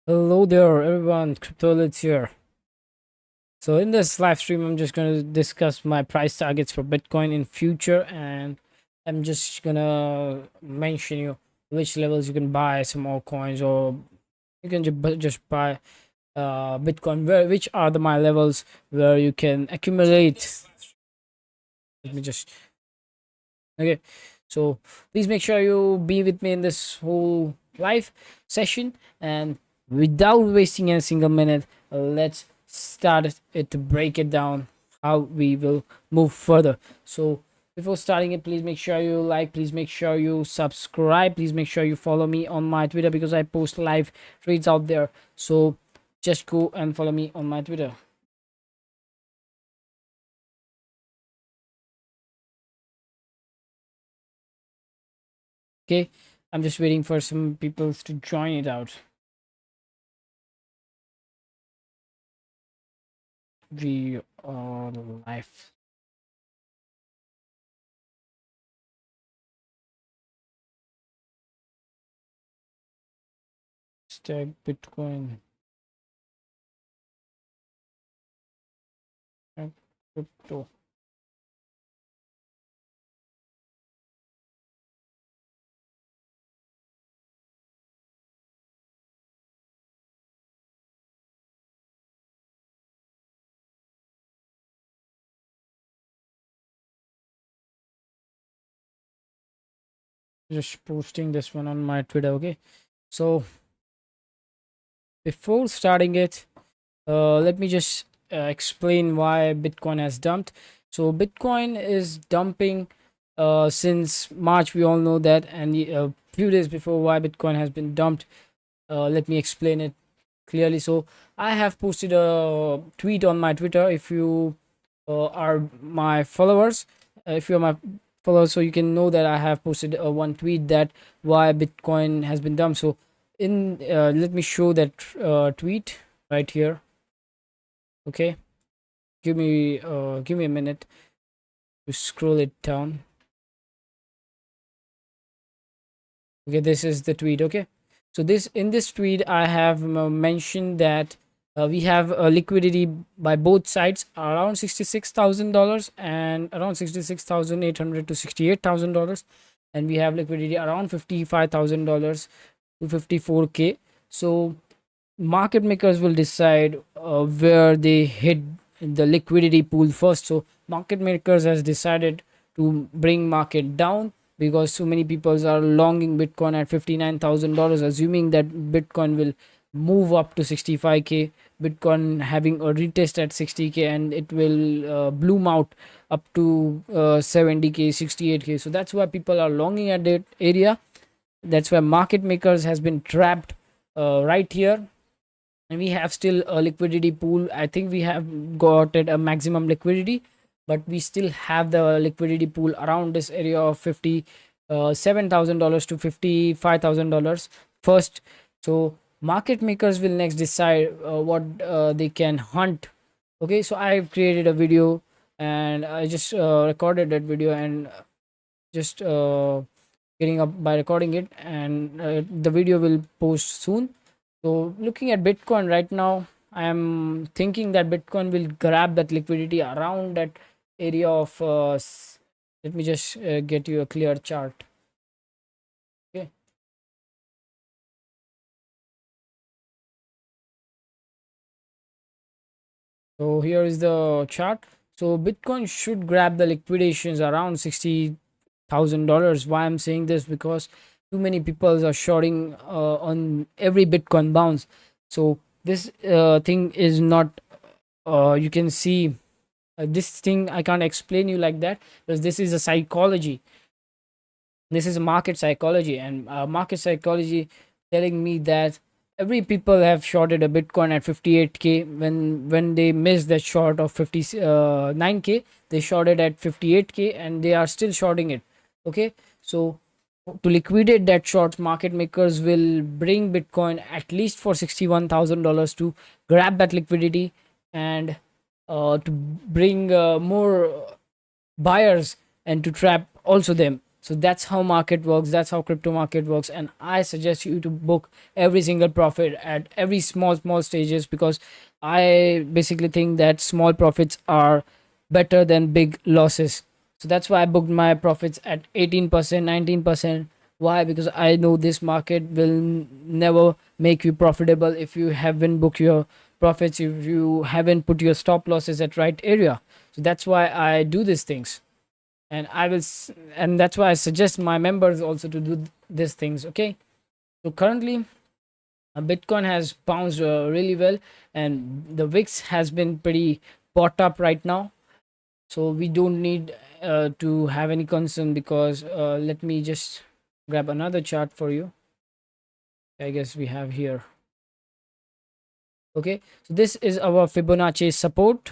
Hello there, everyone. Cryptolits here. So in this live stream, I'm just gonna discuss my price targets for Bitcoin in future, and I'm just gonna mention you which levels you can buy some more coins, or you can just buy Bitcoin. Which are my levels where you can accumulate. Let me just okay. So please make sure you be with me in this whole live session, and without wasting a single minute, let's start it to break it down how we will move further. So before starting it, please make sure you like, please make sure you subscribe, please make sure you follow me on my Twitter, because I post live trades out there. So just go and follow me on my Twitter. Okay, I'm just waiting for some people to join it out. We are live. Stack Bitcoin. Crypto. Just posting this one on my Twitter. Okay, so before starting it, let me just explain why Bitcoin has dumped. So Bitcoin is dumping since March. We all know that, and a few days before why Bitcoin has been dumped. Let me explain it clearly. So I have posted a tweet on my Twitter. If you are my followers, if you're my followers, so you can know that I have posted one tweet that why Bitcoin has been dumped. So in let me show that tweet right here. Okay, give me a minute to scroll it down. Okay, this is the tweet. Okay, so in this tweet I have mentioned that we have liquidity by both sides around $66,000 and around $66,800 to $68,000, and we have liquidity around $55,000 to 54K. So market makers will decide where they hit the liquidity pool first. So market makers has decided to bring market down because so many people are longing Bitcoin at $59,000, assuming that Bitcoin will move up to 65K, Bitcoin having a retest at 60K, and it will bloom out up to 70K, 68K. So that's why people are longing at that area. That's why market makers has been trapped right here, and we have still a liquidity pool. I think we have got it a maximum liquidity, but we still have the liquidity pool around this area of $57,000 to $55,000 first. So market makers will next decide what they can hunt. Okay, so I've created a video, and I just recorded that video, and just getting up by recording it, and the video will post soon. So looking at Bitcoin right now, I am thinking that Bitcoin will grab that liquidity around that area of let me just get you a clear chart. Okay, so here is the chart. So Bitcoin should grab the liquidations around $60,000. Why I'm saying this? Because too many people are shorting on every Bitcoin bounce. So this thing is not you can see this thing I can't explain you like that, because this is a psychology. This is a market psychology, and market psychology telling me that every people have shorted a Bitcoin at 58K. When they missed that short of 59K, they shorted at 58K, and they are still shorting it. Okay, so to liquidate that short, market makers will bring Bitcoin at least for $61,000 to grab that liquidity, and to bring more buyers and to trap also them. So that's how market works, that's how crypto market works, and I suggest you to book every single profit at every small stages, because I basically think that small profits are better than big losses. So that's why I booked my profits at 18%, 19%. Why? Because I know this market will never make you profitable if you haven't booked your profits, if you haven't put your stop losses at right area. So that's why I do these things, and and that's why I suggest my members also to do these things. Okay, so currently Bitcoin has bounced really well, and the VIX has been pretty bought up right now, so we don't need to have any concern, because let me just grab another chart for you. I guess we have here. Okay, so this is our Fibonacci support,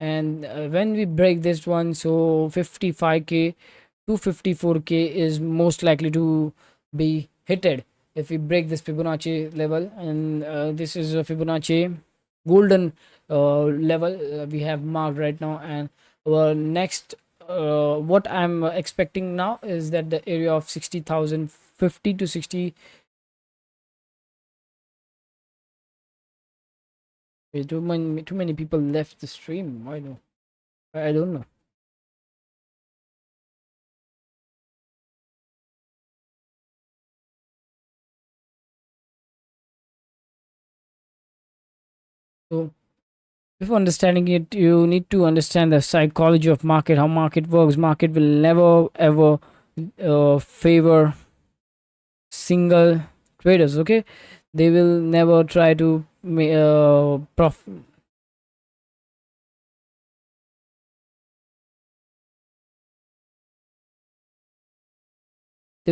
and when we break this one, so 55k to 54k is most likely to be hitted if we break this Fibonacci level. And this is a Fibonacci golden level we have marked right now. And our next what I'm expecting now is that the area of 60,050 to 60. Wait, too many people left the stream. Why no? I don't know. So before understanding it, you need to understand the psychology of market, how market works. Market will never ever favor single traders. Okay, they will never try to they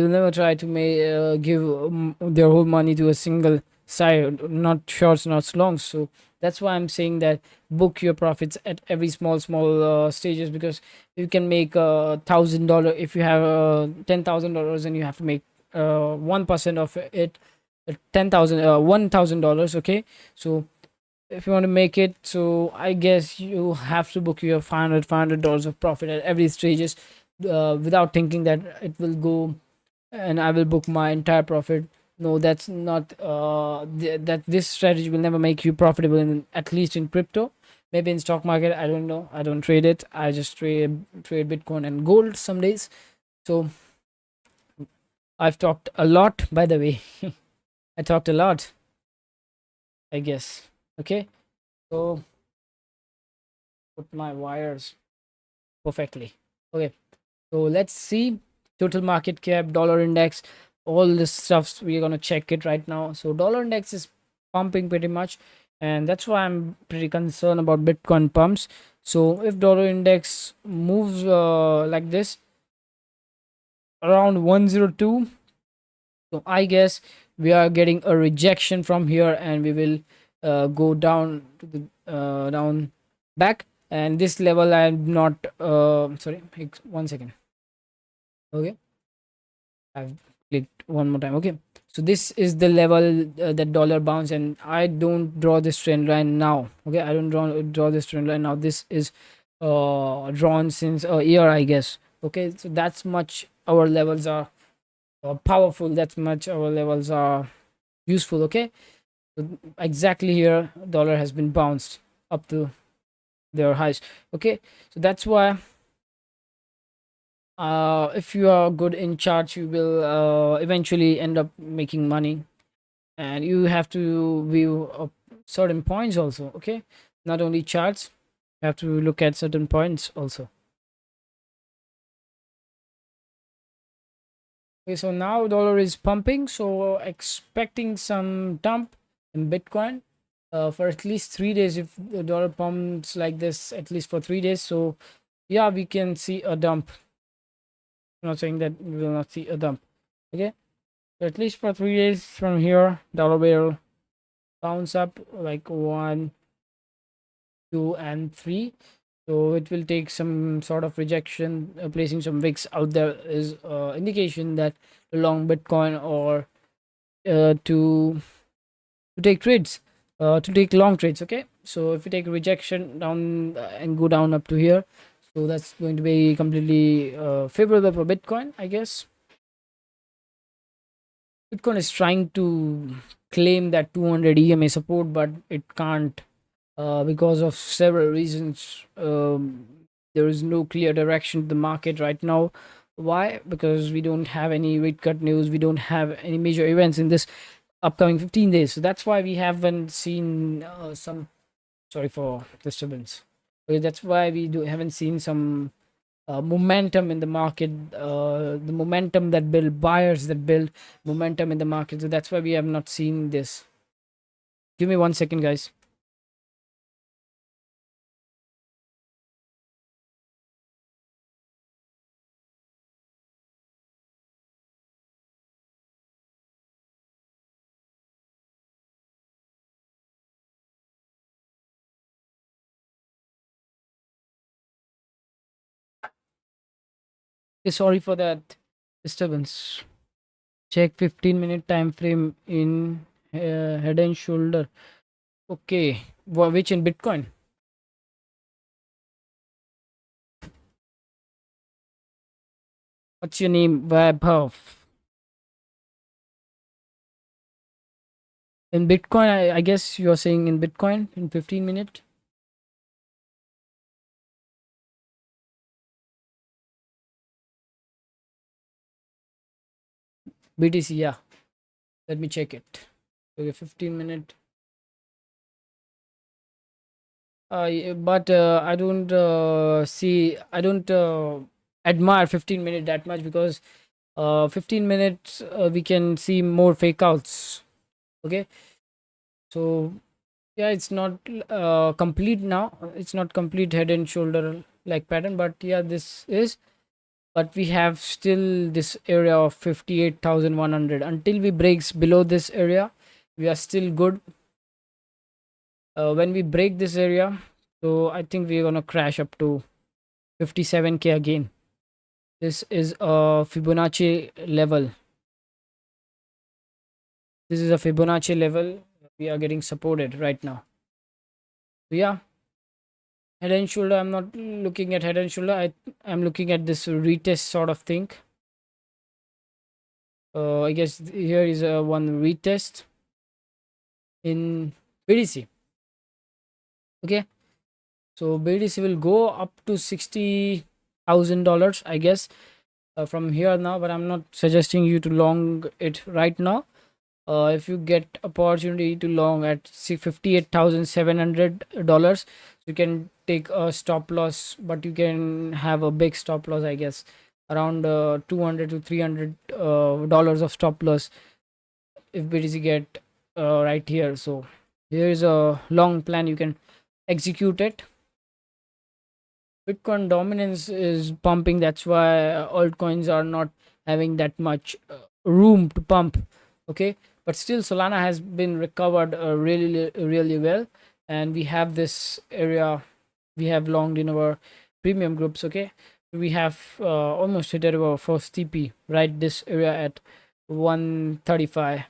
will never try to give their whole money to a single side, not shorts, not longs. So that's why I'm saying that book your profits at every small stages, because you can make $1,000 if you have $10,000 and you have to make 1% of it, 10,000 $1,000. Okay, so if you want to make it, so I guess you have to book your $500 of profit at every stages, without thinking that it will go and I will book my entire profit. No, that's not that this strategy will never make you profitable, at least in crypto. Maybe in stock market, I don't know, I don't trade it. I just trade Bitcoin and gold some days. So I've talked a lot, by the way. I talked a lot, I guess. Okay, so put my wires perfectly. Okay, so let's see total market cap, dollar index, all this stuff. We're gonna check it right now. So dollar index is pumping pretty much, and that's why I'm pretty concerned about Bitcoin pumps. So if dollar index moves like this around 102, so I guess we are getting a rejection from here, and we will go down to the down back. And this level I'm not sorry, 1 second. Okay, I've clicked one more time. Okay, so this is the level that dollar bounce, and I don't draw this trend line now. Okay, I don't draw this trend line now. This is drawn since a year, I guess. Okay, so that's much our levels are powerful, that's much our levels are useful. Okay, so exactly here dollar has been bounced up to their highs. Okay, so that's why if you are good in charts, you will eventually end up making money, and you have to view certain points also. Okay, not only charts, you have to look at certain points also. Okay, so now dollar is pumping, so expecting some dump in Bitcoin for at least 3 days. If the dollar pumps like this at least for 3 days, so yeah, we can see a dump. I'm not saying that we will not see a dump. Okay, so at least for 3 days from here, dollar will bounce up like 1, 2, and 3. So it will take some sort of rejection. Placing some wicks out there is indication that the long Bitcoin, or to take trades, to take long trades. Okay, so if you take rejection down and go down up to here, So that's going to be completely favorable for Bitcoin, I guess. Bitcoin is trying to claim that 200 EMA support, but it can't because of several reasons. There is no clear direction to the market right now. Why? Because we don't have any rate cut news. We don't have any major events in this upcoming 15 days. So that's why we haven't seen some. Sorry for disturbance. Okay, that's why we haven't seen some momentum in the market, the momentum that build buyers that build momentum in the market. So that's why we have not seen this. Give me 1 second, guys. Okay, sorry for that disturbance. Check 15-minute time frame in head and shoulder. Okay, which in Bitcoin? What's your name? Vaibhav. In Bitcoin, I guess you're saying in Bitcoin in 15-minute. BTC, yeah. Let me check it. Okay, 15-minute. But I don't see. I don't admire 15-minute that much because 15 minutes we can see more fake outs. Okay, so yeah, it's not complete now. It's not complete head and shoulder like pattern, but yeah, this is. But we have still this area of 58,100. Until we breaks below this area, we are still good. When we break this area, so I think we're gonna crash up to 57k again. This is a Fibonacci level. This is a Fibonacci level. We are getting supported right now. So yeah, head and shoulder. I'm not looking at head and shoulder. I'm looking at this retest sort of thing. I guess here is a one retest in BDC. Okay, so BDC will go up to $60,000, I guess, from here now. But I'm not suggesting you to long it right now. If you get opportunity to long at $58,700, you can take a stop loss, but you can have a big stop loss, I guess, around 200 to $300 of stop loss if BTC get right here. So here is a long plan, you can execute it. Bitcoin dominance is pumping, that's why altcoins are not having that much room to pump. Okay, but still Solana has been recovered really well, and we have this area we have longed in our premium groups. Okay, we have almost hit our first TP, right? This area at 135,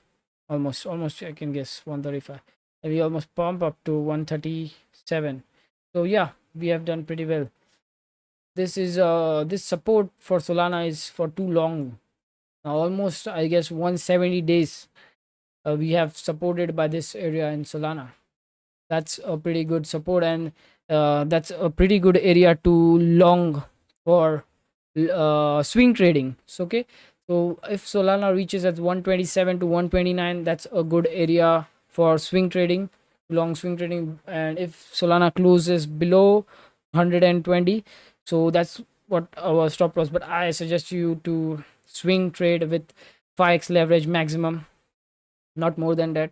almost I can guess 135, and we almost pump up to 137. So yeah, we have done pretty well. This is this support for Solana is for too long now, almost I guess 170 days. We have supported by this area in Solana. That's a pretty good support, and that's a pretty good area to long for swing trading. So okay, so if Solana reaches at 127 to 129, that's a good area for swing trading, long swing trading. And if Solana closes below 120, so that's what our stop loss. But I suggest you to swing trade with 5x leverage maximum, not more than that.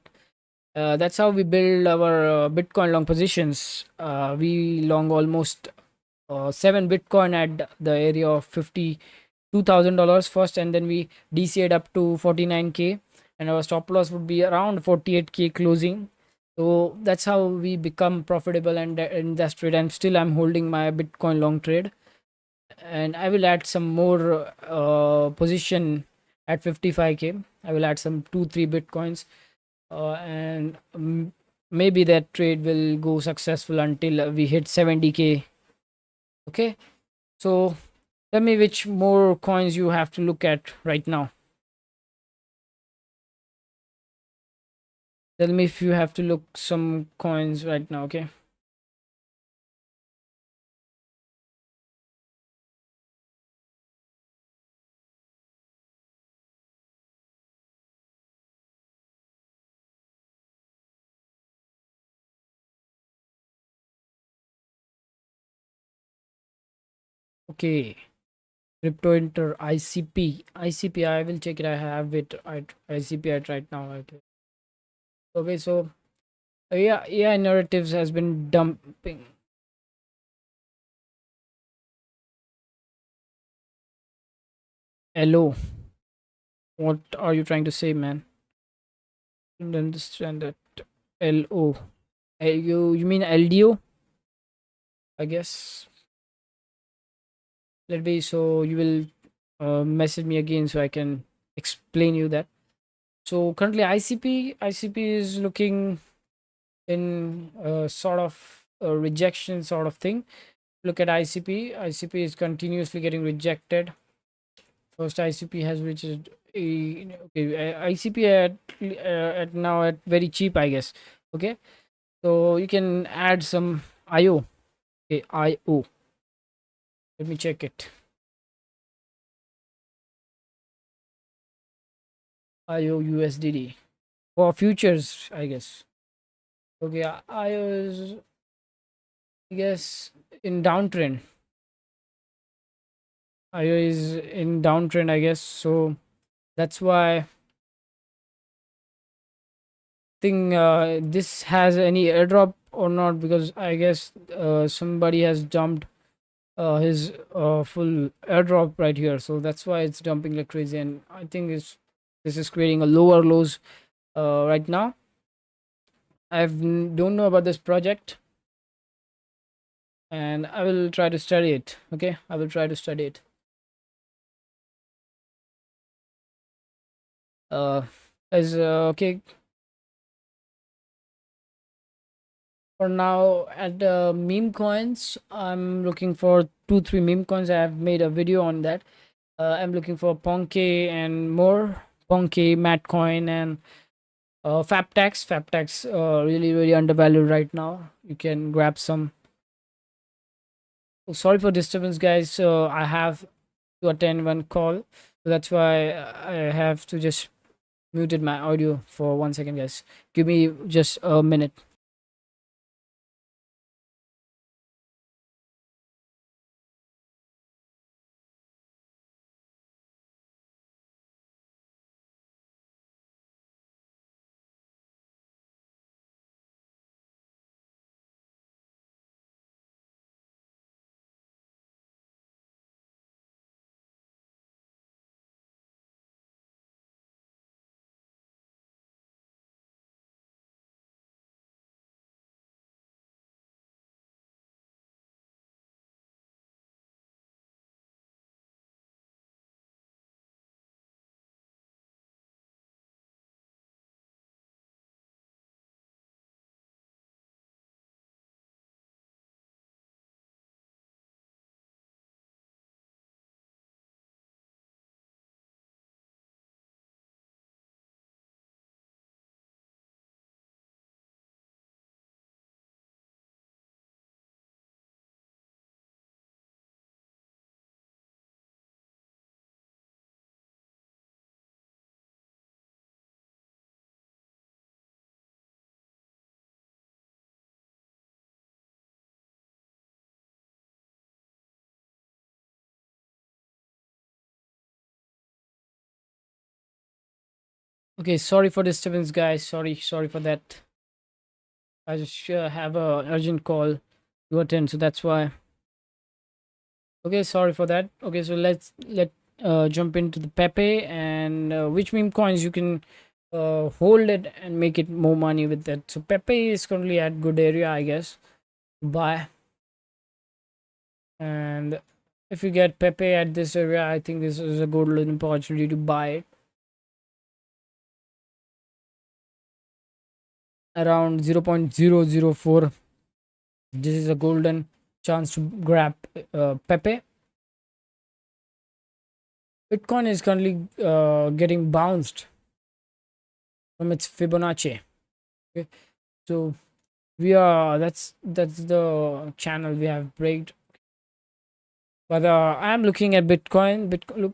That's how we build our Bitcoin long positions. We long almost 7 Bitcoin at the area of $52,000 first, and then we DCA'd up to 49k, and our stop loss would be around 48k closing. So that's how we become profitable and in that trade. And still I'm holding my Bitcoin long trade, and I will add some more position at 55k. I will add some 2-3 Bitcoins, and maybe that trade will go successful until we hit 70k. Okay, So tell me which more coins you have to look at right now. Tell me if you have to look some coins right now. Okay. Okay. Crypto enter ICP. I will check it. I have it at ICP at right now. Okay. So yeah, AI narratives has been dumping. Hello. What are you trying to say, man? I don't understand that. LO. You mean LDO? I guess. Let me. So you will message me again so I can explain you that. So currently ICP is looking in sort of a rejection sort of thing. Look at ICP is continuously getting rejected. First ICP has reached okay, ICP at now at very cheap, I guess. Okay, so you can add some IO. Okay, IO, let me check it. IO USDD for futures, I guess. Okay, IO is, I guess, in downtrend. IO is in downtrend, I guess. So that's why I think this has any airdrop or not, because I guess somebody has dumped his full airdrop right here, so that's why it's dumping like crazy. And I think this is creating a lower lows right now. Don't know about this project, and I will try to study it. Okay, I will try to study it. uh as Okay, for now at meme coins, I'm looking for 2 3 meme coins. I have made a video on that. I'm looking for Ponke and more. Ponke, Matcoin, and Faptax. Really undervalued right now. You can grab some. Oh, sorry for disturbance, guys. I have to attend one call, so that's why I have to just muted my audio for 1 second, guys. Give me just a minute. Okay, sorry for disturbance, guys. Sorry for that. I just have a urgent call to attend, so that's why. Okay, sorry for that. Okay, so let jump into the Pepe, and which meme coins you can hold it and make it more money with that. So Pepe is currently at good area, I guess, to buy. And if you get Pepe at this area, I think this is a golden opportunity to buy it around 0.004. This is a golden chance to grab Pepe. Bitcoin is currently getting bounced from its Fibonacci. Okay, so we are that's the channel we have breaked. But I'm looking at Bitcoin.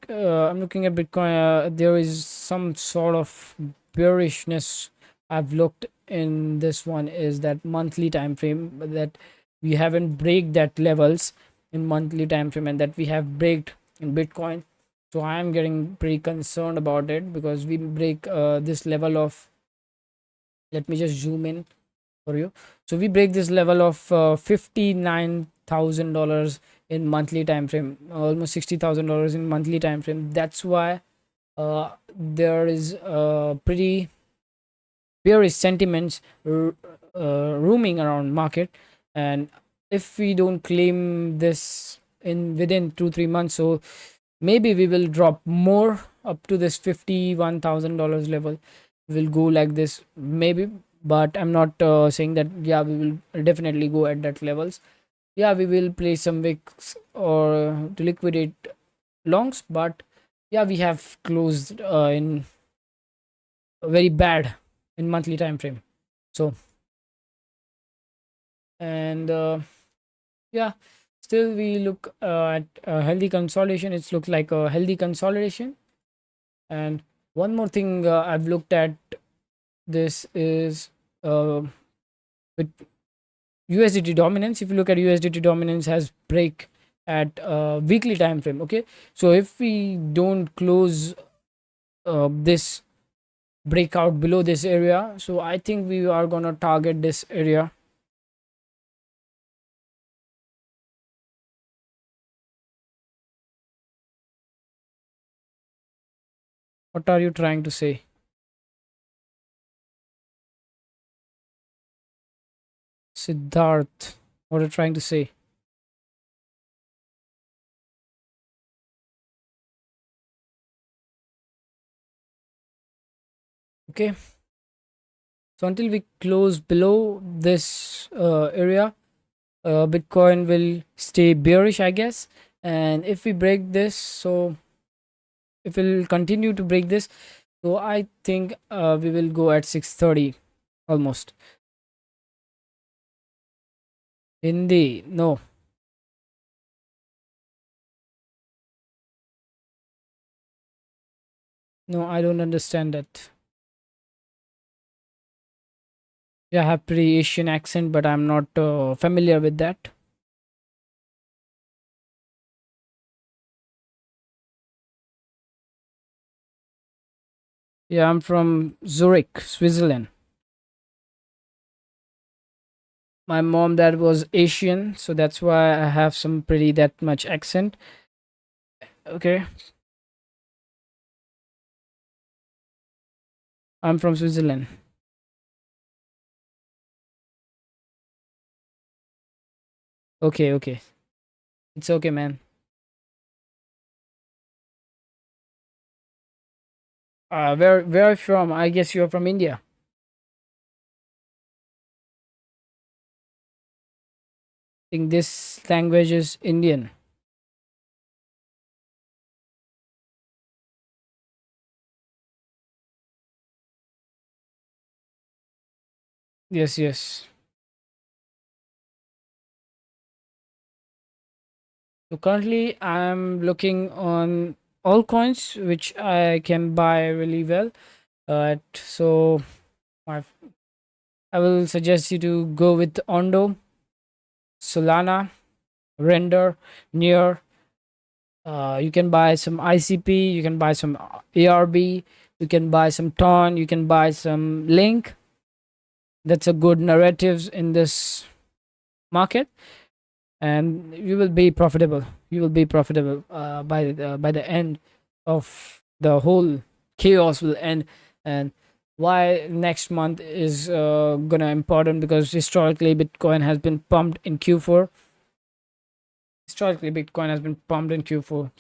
I'm looking at Bitcoin. There is some sort of bearishness I've looked in this one. Is that monthly time frame that we haven't break that levels in monthly time frame, and that we have breaked in Bitcoin. So I am getting pretty concerned about it, because we break this level of, let me just zoom in for you. So we break this level of $59,000 in monthly time frame, almost $60,000 in monthly time frame. That's why there is pretty bearish sentiments roaming around market. And if we don't claim this in within 2-3 months, so maybe we will drop more up to this $51,000 level. We'll go like this maybe, but I'm not saying that yeah we will definitely go at that levels. Yeah, we will play some wicks or to liquidate longs, but yeah, we have closed in very bad in monthly time frame. So, and yeah, still we look at healthy consolidation. It's looked like a healthy consolidation. And one more thing I've looked at, this is with USDT dominance. If you look at USDT dominance has break at weekly time frame. Okay, so if we don't close this breakout below this area, so I think we are gonna target this area. What are you trying to say, Siddharth? What are you trying to say? Okay, so until we close below this area, Bitcoin will stay bearish, I guess. And if we break this, so if we'll continue to break this, so I think we will go at 630 almost. Hindi, no, no, I don't understand that. Yeah, I have pretty Asian accent, but I'm not familiar with that. Yeah, I'm from Zurich, Switzerland. My mom dad was Asian, so that's why I have some pretty that much accent. Okay, I'm from Switzerland. Okay, okay, it's okay, man. Where are you from? I guess you're from India. I think this language is Indian. Yes, yes. So currently, I'm looking on all coins which I can buy really well. So my, I will suggest you to go with Ondo, Solana, Render, Near. You can buy some ICP. You can buy some ARB. You can buy some Ton. You can buy some Link. That's a good narratives in this market, and you will be profitable. You will be profitable by the end of the whole chaos will end. And why next month is gonna important, because historically Bitcoin has been pumped in Q4. Historically Bitcoin has been pumped in Q4.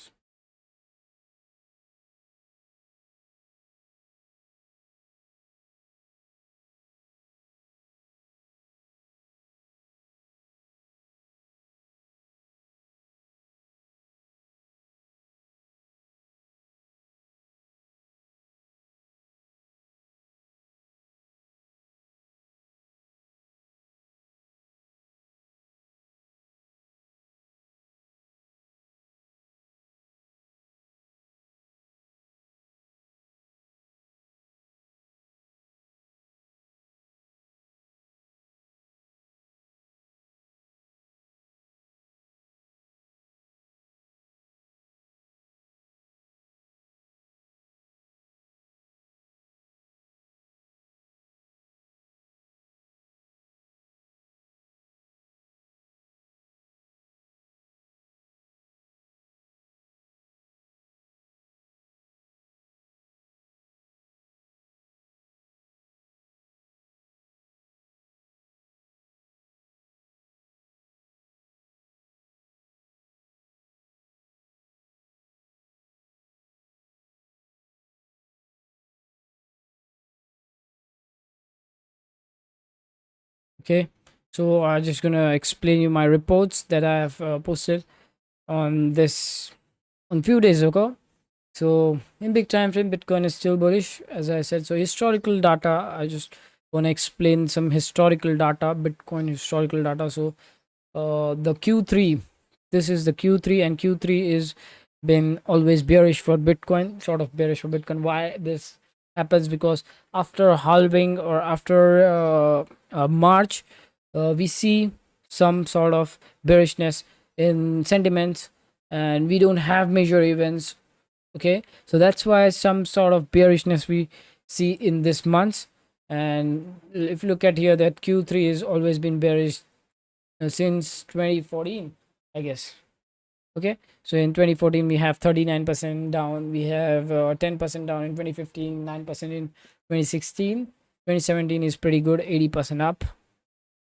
Okay, so I'm just gonna explain you my reports that I have posted on this on few days ago. So in big time frame, Bitcoin is still bullish, as I said. So historical data, I just want to explain some historical data, Bitcoin historical data. So the Q3, this is the Q3, and Q3 is been always bearish for Bitcoin, sort of bearish for Bitcoin. Why this happens? Because after halving or after March, we see some sort of bearishness in sentiments, and we don't have major events. Okay, so that's why some sort of bearishness we see in this month. And if you look at here, that Q3 has always been bearish since 2014, I guess. Okay, so in 2014 we have 39% down, we have 10% down in 2015, 9% in 2016, 2017 is pretty good, 80% up,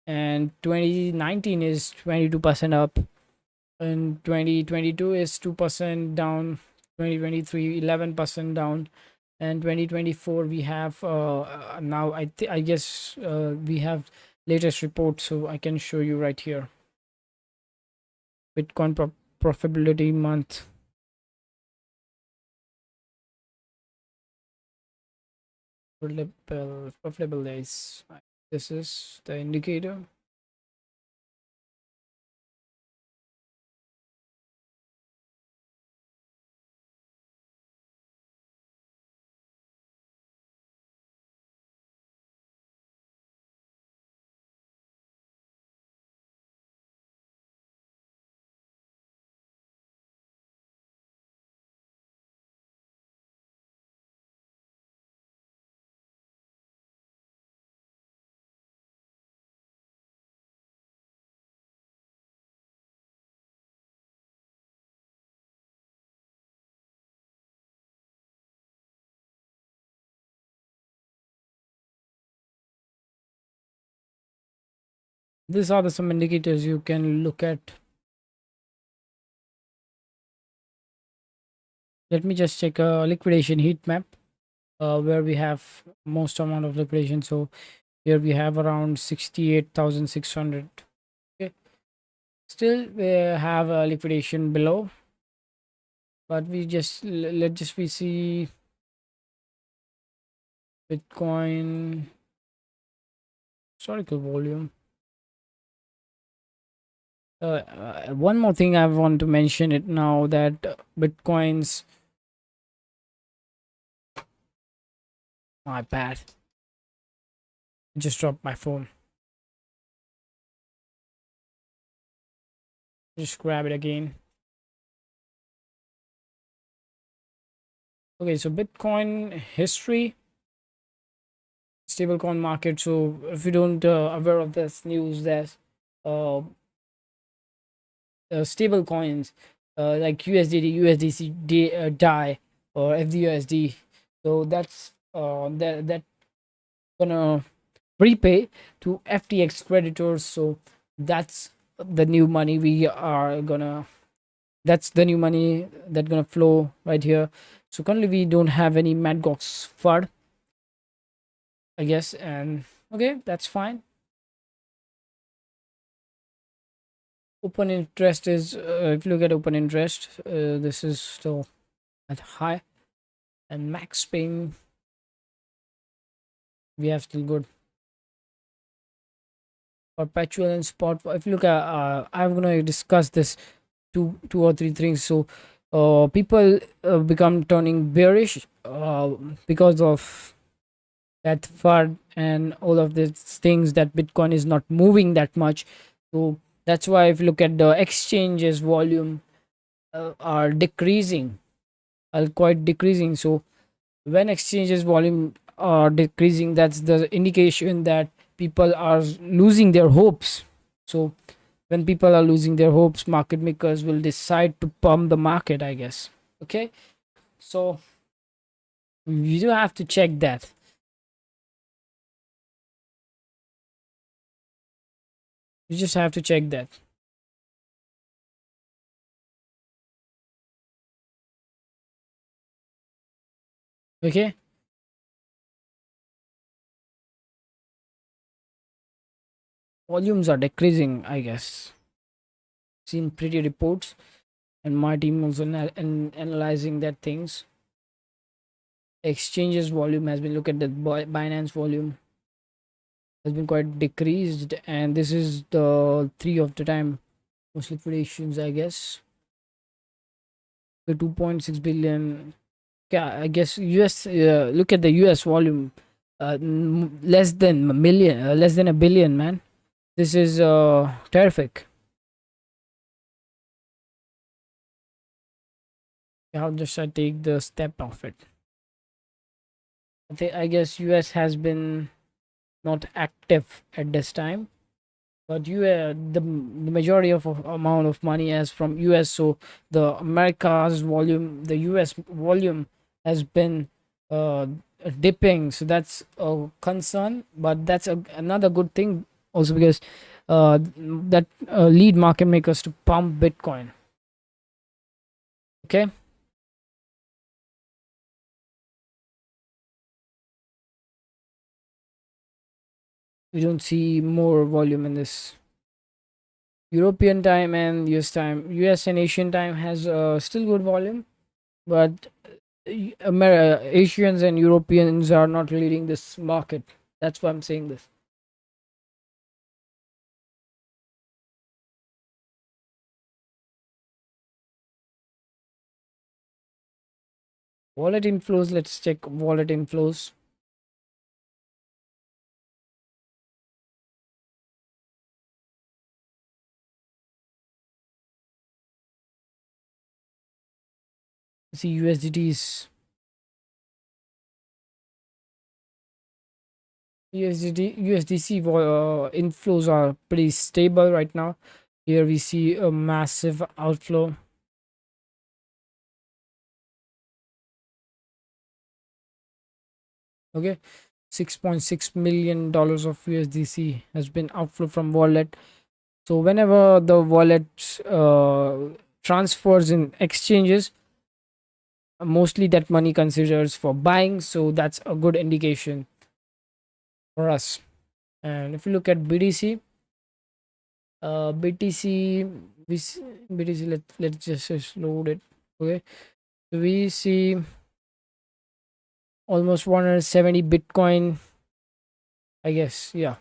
and 2019 is 22% up, and 2022 is 2% down, 2023 11% down, and 2024 we have now I guess we have latest report, so I can show you right here. Bitcoin profitability month. Profitable days. This is the indicator. These are the some indicators you can look at. Let me just check a liquidation heat map, where we have most amount of liquidation. So here we have around 68,600. Okay, still we have a liquidation below, but we just let's just we see Bitcoin historical volume. One more thing I want to mention it now, that Bitcoin's, my bad, just dropped my phone, just grab it again. Okay, so Bitcoin history, stablecoin market. So if you don't aware of this news, there's uh, stable coins like USDT, USDC, DAI, or FDUSD. So that's that gonna prepay to FTX creditors. So that's the new money we are gonna. That's the new money that gonna flow right here. So currently we don't have any Mt. Gox FUD, I guess, and okay, that's fine. Open interest is, if you look at open interest, this is still at high, and max paying we have still good. Perpetual and spot, if you look at I'm gonna discuss this two or three things. So people become turning bearish because of that FUD and all of these things, that Bitcoin is not moving that much. So that's why if you look at the exchanges volume are decreasing, are quite decreasing. So when exchanges volume are decreasing, that's the indication that people are losing their hopes. So when people are losing their hopes, market makers will decide to pump the market, I guess. Okay, so you do have to check that. You just have to check that. Okay, volumes are decreasing, I guess. Seen pretty reports, and my team also analyzing that things. Exchanges volume has been, look at the Binance volume has been quite decreased, and this is the 3 of the time most liquidations, I guess. The 2.6 billion. Yeah, I guess US. Look at the US volume, less than a million, less than a billion, man. This is terrific. How just I take the step of it? I guess US has been not active at this time, but the majority of amount of money is from US. So the America's volume, the US volume has been uh, dipping. So that's a concern, but that's another good thing also, because that lead market makers to pump Bitcoin. Okay. We don't see more volume in this. European time and US time, US and Asian time has still good volume, but Asians and Europeans are not leading this market. That's why I'm saying this. Wallet inflows. Let's check wallet inflows. See USDT's. USDC inflows are pretty stable right now. Here we see a massive outflow. Okay, $6.6 million of USDC has been outflow from wallet. So whenever the wallet transfers in exchanges, mostly that money considers for buying, so that's a good indication for us. And if you look at BTC, BTC, BTC, let's just load it. Okay, so we see almost 170 Bitcoin, I guess. Yeah,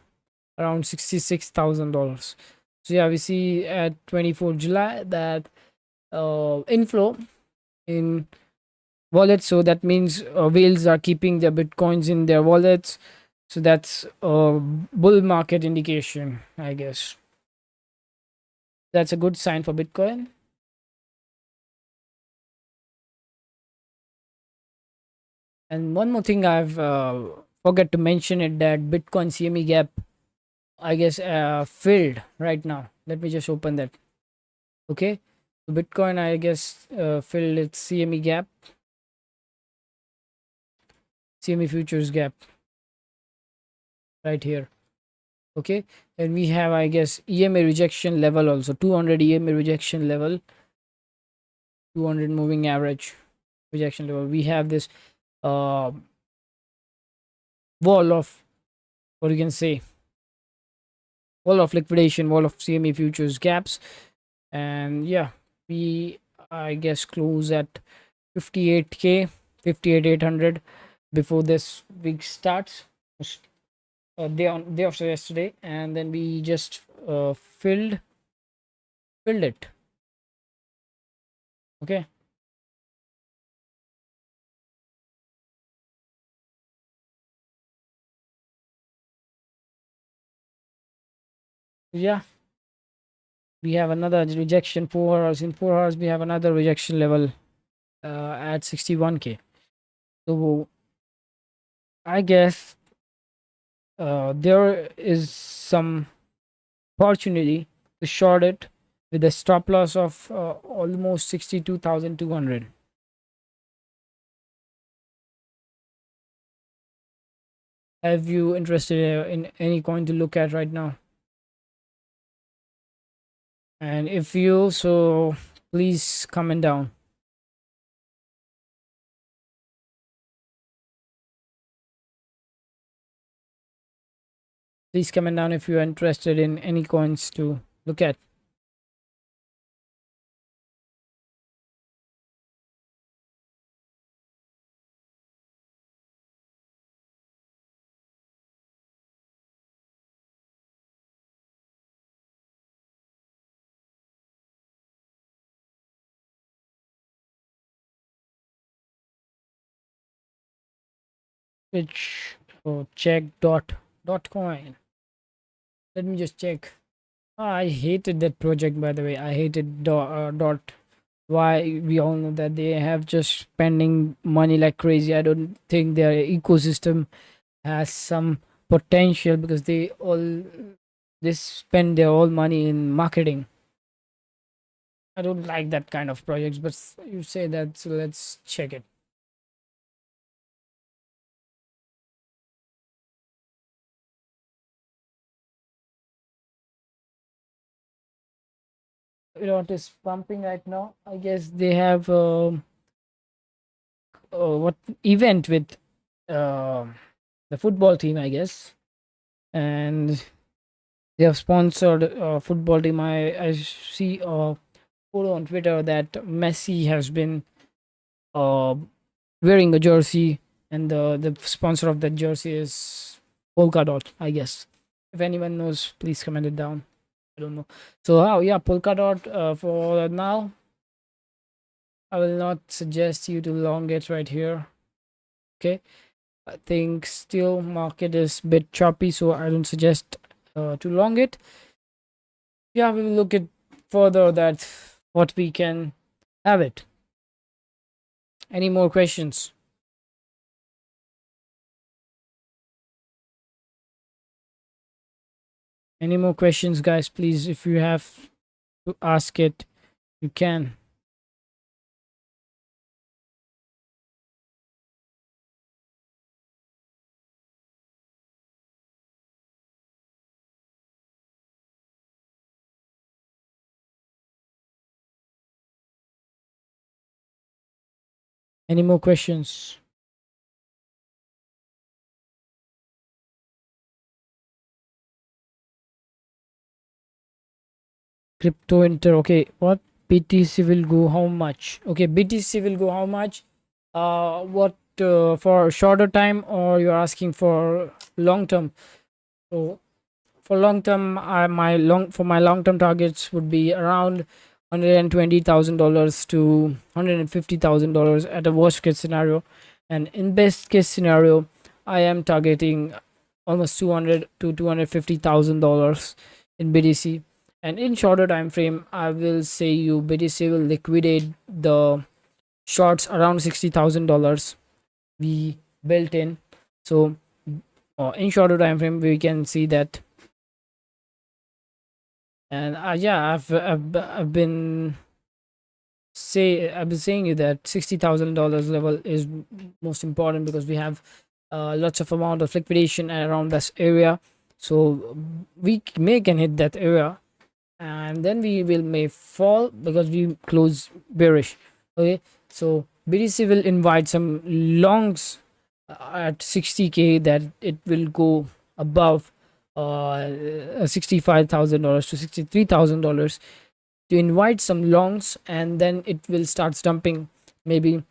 around $66,000. So yeah, we see at 24 July that inflow in wallets. So that means whales are keeping their Bitcoins in their wallets. So that's a bull market indication, I guess. That's a good sign for Bitcoin. And one more thing I've forgot to mention it, that Bitcoin CME gap, I guess, filled right now. Let me just open that. Okay, so Bitcoin, I guess, filled its CME gap, CME futures gap right here. Okay, and we have, I guess, EMA rejection level also, 200 EMA rejection level, 200 moving average rejection level. We have this uh wall of, what you can say, wall of liquidation, wall of CME futures gaps. And yeah, we, I guess, close at 58k, 58,800 before this week starts, day after yesterday, and then we just filled it. Okay, yeah, we have another rejection, 4 hours. In 4 hours we have another rejection level at 61k. So I guess there is some opportunity to short it with a stop loss of almost 62,200. Have you interested in any coin to look at right now? And if you, so please comment down. Please comment down if you're interested in any coins to look at. Which check dot coin. Let me just check. I hated that project, by the way. I hated dot. Why? We all know that they have just spending money like crazy. I don't think their ecosystem has some potential because they spend their whole money in marketing. I don't like that kind of projects, but you say that, so let's check it. You know what is pumping right now? I guess they have what event with uh, the football team, I guess, and they have sponsored football team. I see a photo on Twitter that Messi has been uh, wearing a jersey, and the sponsor of that jersey is Polkadot, I guess. If anyone knows, please comment it down. I don't know. So how? Yeah, Polkadot. For now, I will not suggest you to long it right here. Okay, I think still market is a bit choppy, so I don't suggest to long it. Yeah, we will look at further that what we can have it. Any more questions? Any more questions, guys? Please, if you have to ask it, you can. Any more questions? Crypto enter. Okay, what? BTC will go how much? Okay, BTC will go how much? What for shorter time, or you're asking for long term? So for long term, my long term targets would be around $120,000 to $150,000 at a worst case scenario, and in best case scenario, I am targeting almost 200 to $250,000 in BTC. And in shorter time frame, I will say you BTC will liquidate the shorts around $60,000 we built in. So in shorter time frame, we can see that. And yeah, I've been saying you that $60,000 level is most important because we have lots of amount of liquidation around this area, so we may can hit that area, and then we will may fall because we close bearish. Okay, so BTC will invite some longs at 60k, that it will go above $65,000 to $63,000 to invite some longs, and then it will start dumping maybe.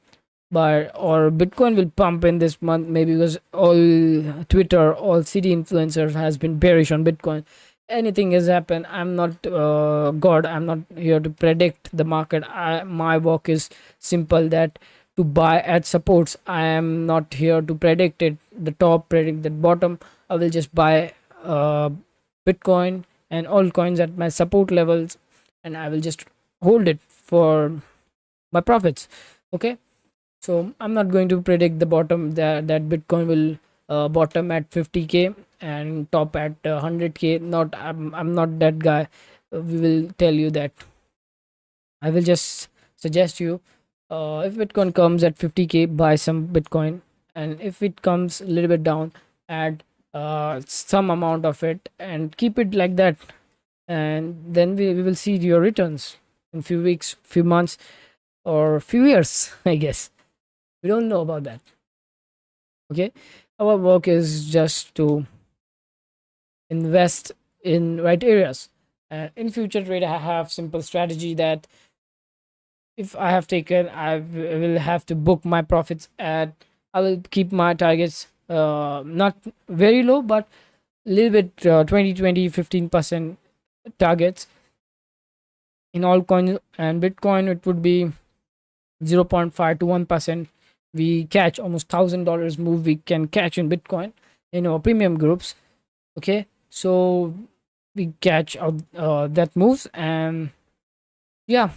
But or Bitcoin will pump in this month maybe because all Twitter, all city influencers has been bearish on Bitcoin. Anything has happened. I'm not God. I'm not here to predict the market. My work is simple, that to buy at supports. I am not here to predict it, the top, predict the bottom. I will just buy Bitcoin and altcoins at my support levels, and I will just hold it for my profits. Okay, so I'm not going to predict the bottom, that Bitcoin will bottom at 50k and top at 100k. Not I'm not that guy. We will tell you that. I will just suggest you, if Bitcoin comes at 50k, buy some Bitcoin, and if it comes a little bit down, add some amount of it and keep it like that, and then we will see your returns in few weeks, few months, or few years. I guess we don't know about that. Okay, our work is just to invest in right areas. And in future trade, I have simple strategy that if I have taken, will have to book my profits at. I will keep my targets not very low, but a little bit 15% targets. In altcoin and Bitcoin, it would be 0.5 to 1%. We catch almost $1,000 move we can catch in Bitcoin in our premium groups. Okay, so we catch out that moves. And yeah,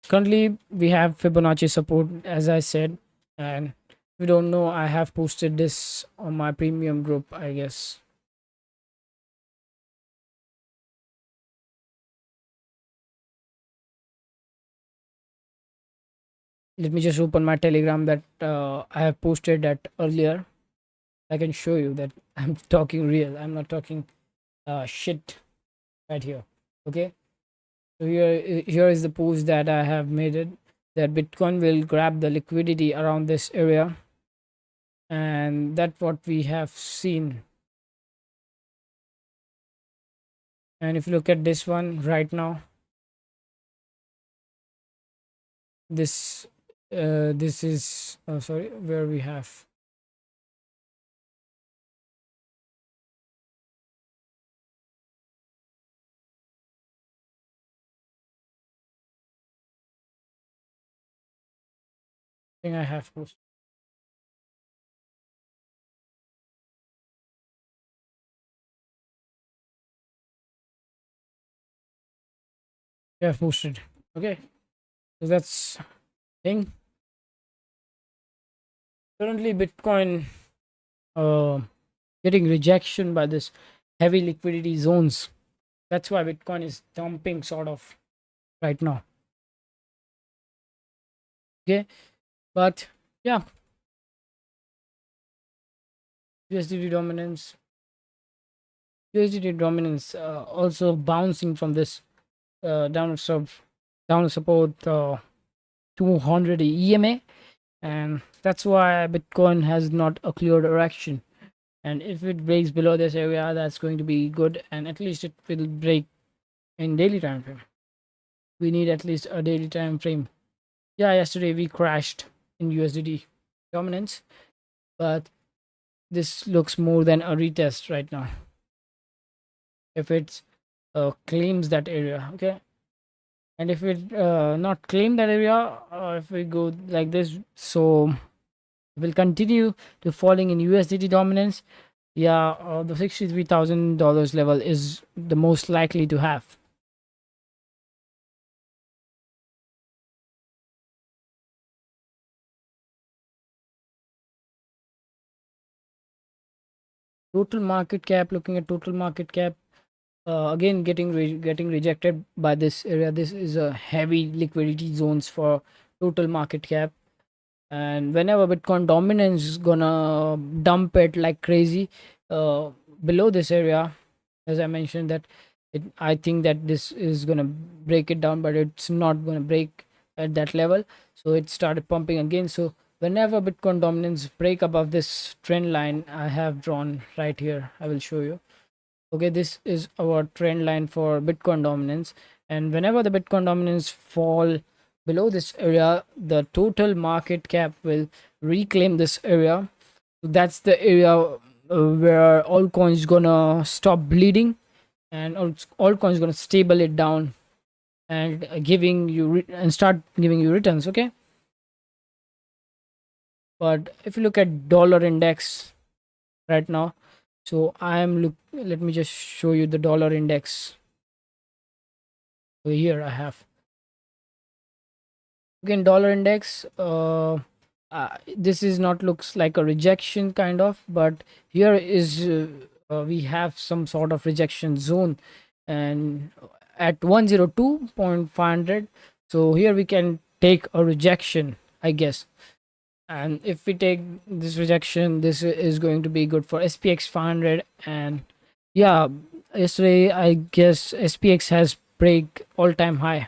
currently we have Fibonacci support, as I said. And if you don't know, I have posted this on my premium group, I guess. Let me just open my Telegram that I have posted that earlier. I can show you that I'm talking real. I'm not talking shit right here. Okay, so here is the post that I have made it, that Bitcoin will grab the liquidity around this area, and that's what we have seen. And if you look at this one right now, this this is sorry, where we have, I think I have posted. I have posted. Okay, so that's thing. Currently Bitcoin uh getting rejection by this heavy liquidity zones. That's why Bitcoin is dumping sort of right now. Okay, but yeah, USDT dominance, USDT dominance also bouncing from this down support 200 EMA, and that's why Bitcoin has not a clear direction. And if it breaks below this area, that's going to be good, and at least it will break in daily time frame. We need at least a daily time frame. Yeah, yesterday we crashed in USDT dominance, but this looks more than a retest right now. If it's claims that area, okay, and if it not claim that area, if we go like this, so will continue to falling in USDT dominance. Yeah, the $63,000 level is the most likely to have. Total market cap, looking at total market cap, again getting rejected by this area. This is a heavy liquidity zones for total market cap, and whenever Bitcoin dominance is gonna dump it like crazy uh, below this area, as I mentioned that I think that this is gonna break it down, but it's not gonna break at that level. So it started pumping again. So whenever Bitcoin dominance break above this trend line I have drawn right here, I will show you. Okay, this is our trend line for Bitcoin dominance, and whenever the Bitcoin dominance fall below this area, the total market cap will reclaim this area. So that's the area where all coins gonna stop bleeding, and all coins gonna stable it down, and giving you and start giving you returns. Okay, but if you look at dollar index right now, so I am let me just show you the dollar index. So here I have, again, dollar index. This is not looks like a rejection kind of, but here is we have some sort of rejection zone, and at 102.500. So here we can take a rejection, I guess. And if we take this rejection, this is going to be good for SPX 500. And yeah, yesterday I guess SPX has break all-time high.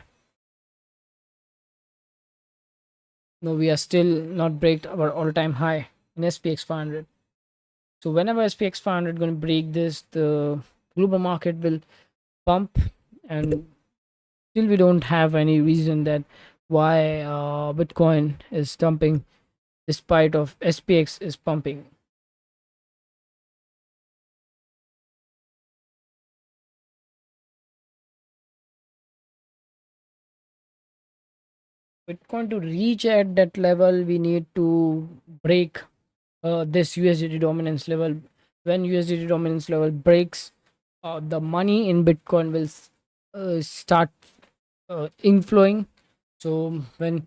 No, we are still not break our all-time high in SPX 500. So whenever SPX 500 going to break this, the global market will pump, and still we don't have any reason that why Bitcoin is dumping despite of SPX is pumping. Bitcoin to reach at that level, we need to break this USDT dominance level. When USDT dominance level breaks, the money in Bitcoin will start inflowing. So when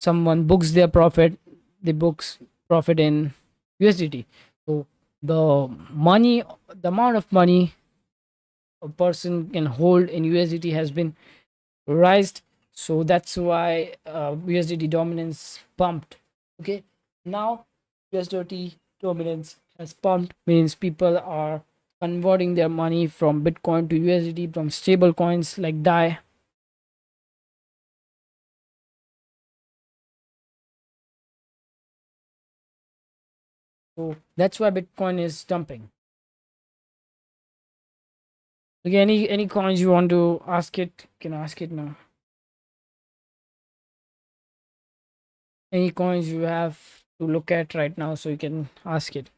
someone books their profit, they books profit in USDT. So the money, the amount of money a person can hold in USDT has been raised. So that's why USDT dominance pumped. Okay, now USDT dominance has pumped means people are converting their money from Bitcoin to USDT from stable coins like DAI. So that's why Bitcoin is dumping. Okay, any coins you want to ask it, you can ask it now. Any coins you have to look at right now, so you can ask it.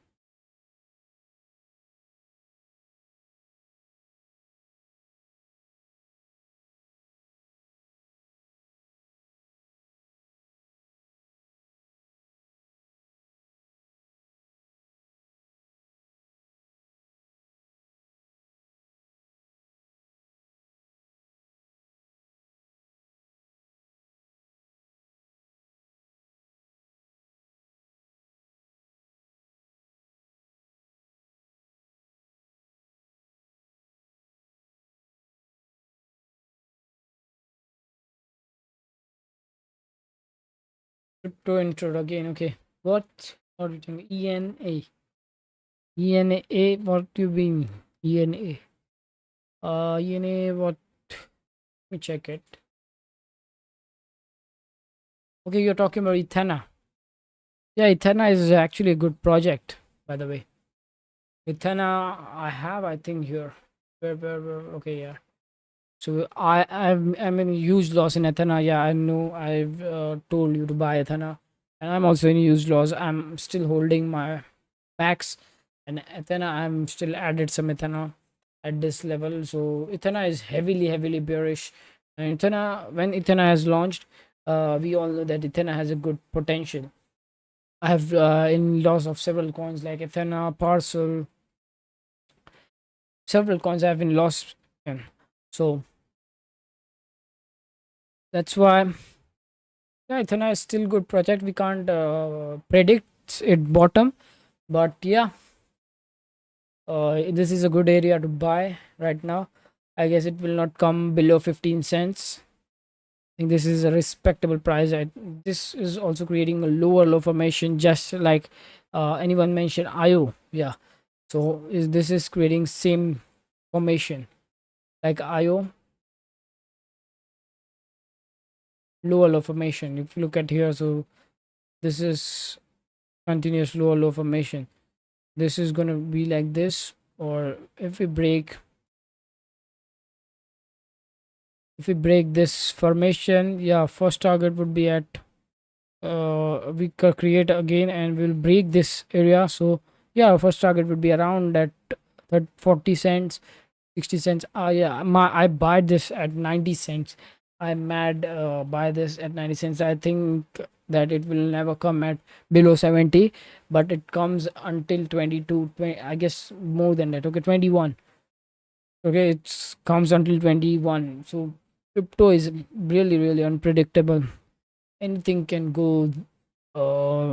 Crypto intro again. Okay, what are you doing? ENA, what do you mean? ENA, ENA, what? Let me check it. Okay, you're talking about Ethena. Yeah, Ethena is actually a good project, by the way. Ethena, I have, I think here. Where? Okay, yeah. So I'm in huge loss in Ethena. Yeah, I know. I've told you to buy Ethena, and I'm also in huge loss. I'm still holding my packs, and Ethena, I'm still added some Ethena at this level. So Ethena is heavily bearish. And Ethena, when Ethena has launched, we all know that Ethena has a good potential. I have in loss of several coins like Ethena, Parcel, several coins I have been lost in. So that's why, yeah, Ethena is still good project. We can't predict it bottom, but yeah, this is a good area to buy right now. I guess it will not come below 15 cents. I think this is a respectable price. This is also creating a lower low formation, just like anyone mentioned IO. Yeah, so this is creating same formation like IO, lower low formation. If you look at here, so this is continuous lower low formation. This is gonna be like this, or if we break this formation, yeah, first target would be at we create again and we'll break this area. So yeah, first target would be around at 40 cents, 60 cents. Yeah, I buy this at 90 cents. I'm mad buy this at 90 cents. I think that it will never come at below 70, but it comes until 22, 20, I guess more than that. Okay, 21. Okay, it comes until 21. So crypto is really unpredictable. Anything can go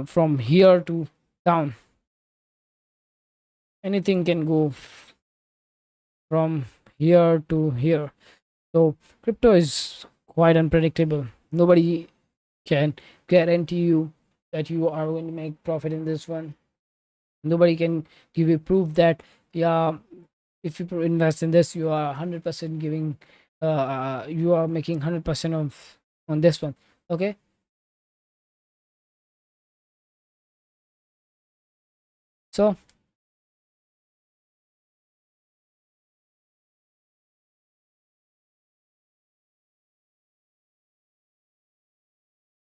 from here to down. Anything can go from here to here. So crypto is quite unpredictable. Nobody can guarantee you that you are going to make profit in this one. Nobody can give you proof that, yeah, if you invest in this, you are 100% giving you are making 100% of on this one. Okay, So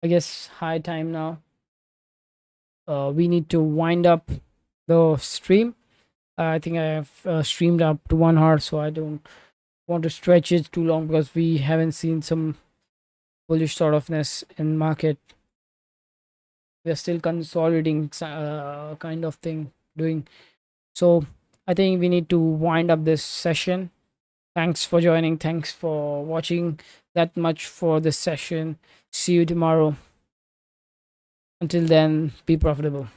I guess high time now. We need to wind up the stream. I think I have streamed up to 1 hour, so I don't want to stretch it too long because we haven't seen some bullish sort ofness in market. We are still consolidating kind of thing doing. So I think we need to wind up this session. Thanks for joining. Thanks for watching. That much for this session. See you tomorrow. Until then, be profitable.